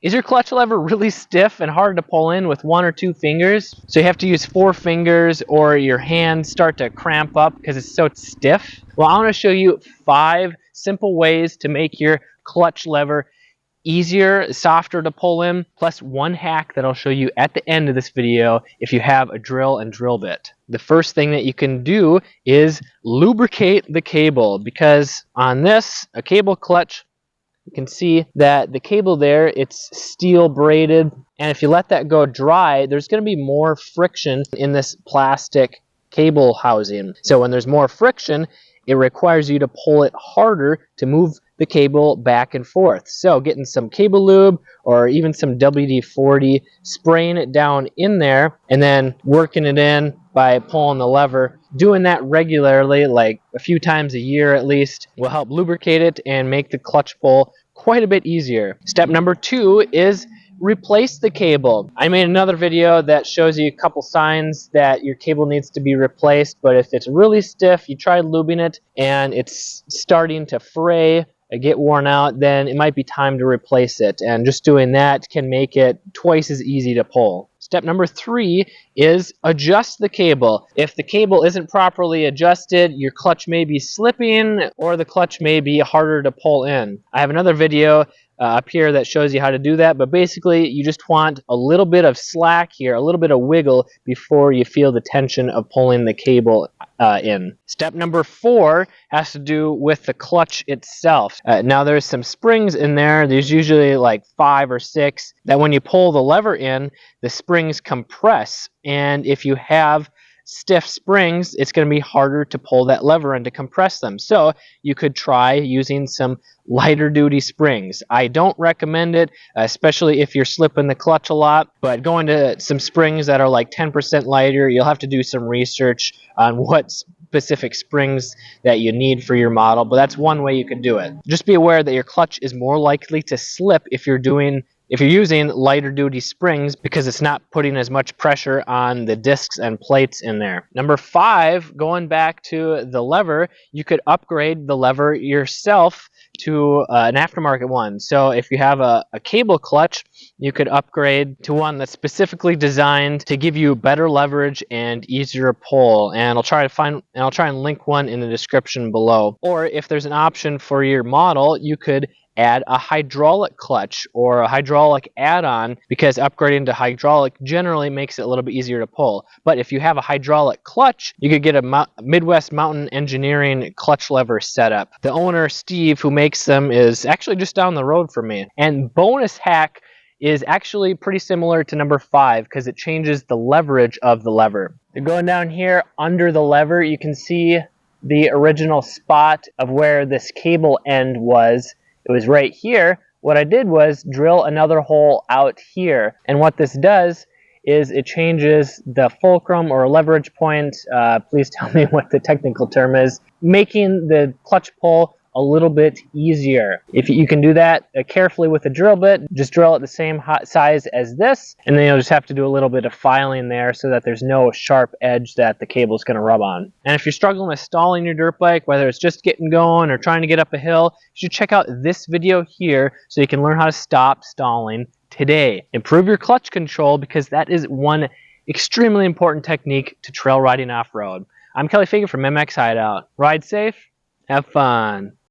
Is your clutch lever really stiff and hard to pull in with 1 or 2 fingers? So you have to use 4 fingers, or your hands start to cramp up because it's so stiff? Well, I want to show you 5 simple ways to make your clutch lever easier, softer to pull in, plus 1 hack that I'll show you at the end of this video if you have a drill and drill bit. The first thing that you can do is lubricate the cable, because on this, a cable clutch, you can see that the cable there, it's steel braided, and if you let that go dry, there's going to be more friction in this plastic cable housing. So when there's more friction, it requires you to pull it harder to move the cable back and forth. So getting some cable lube or even some WD-40, spraying it down in there, and then working it in by pulling the lever. Doing that regularly, like a few times a year at least, will help lubricate it and make the clutch pull quite a bit easier. Step number 2 is replace the cable. I made another video that shows you a couple signs that your cable needs to be replaced, but if it's really stiff, you try lubing it and it's starting to fray, get worn out, then it might be time to replace it. And just doing that can make it twice as easy to pull. Step number 3 is adjust the cable. If the cable isn't properly adjusted, your clutch may be slipping or the clutch may be harder to pull in. I have another video up here that shows you how to do that, but basically you just want a little bit of slack here, a little bit of wiggle before you feel the tension of pulling the cable in. Step number 4 has to do with the clutch itself. Now there's some springs in there. There's usually like 5 or 6 that when you pull the lever in, the springs compress, and if you have stiff springs, it's going to be harder to pull that lever and to compress them. So you could try using some lighter duty springs. I don't recommend it, especially if you're slipping the clutch a lot, but going to some springs that are like 10% lighter, you'll have to do some research on what specific springs that you need for your model, but that's one way you could do it. Just be aware that your clutch is more likely to slip if you're using lighter duty springs, because it's not putting as much pressure on the discs and plates in there. Number 5, going back to the lever, you could upgrade the lever yourself to an aftermarket one. So if you have a cable clutch, you could upgrade to one that's specifically designed to give you better leverage and easier pull. And I'll try and link one in the description below. Or if there's an option for your model, you could add a hydraulic clutch or a hydraulic add-on, because upgrading to hydraulic generally makes it a little bit easier to pull. But if you have a hydraulic clutch, you could get a Midwest Mountain Engineering clutch lever setup. The owner, Steve, who makes them, is actually just down the road from me. And bonus hack is actually pretty similar to number 5, because it changes the leverage of the lever. Going down here under the lever, you can see the original spot of where this cable end was. It was right here. What I did was drill another hole out here, and what this does is it changes the fulcrum or leverage point, please tell me what the technical term is, making the clutch pull a little bit easier. If you can do that carefully with a drill bit, just drill it the same size as this, and then you'll just have to do a little bit of filing there so that there's no sharp edge that the cable is going to rub on. And if you're struggling with stalling your dirt bike, whether it's just getting going or trying to get up a hill, you should check out this video here so you can learn how to stop stalling today. Improve your clutch control, because that is one extremely important technique to trail riding off-road. I'm Kelly Fagan from MX Hideout. Ride safe, have fun.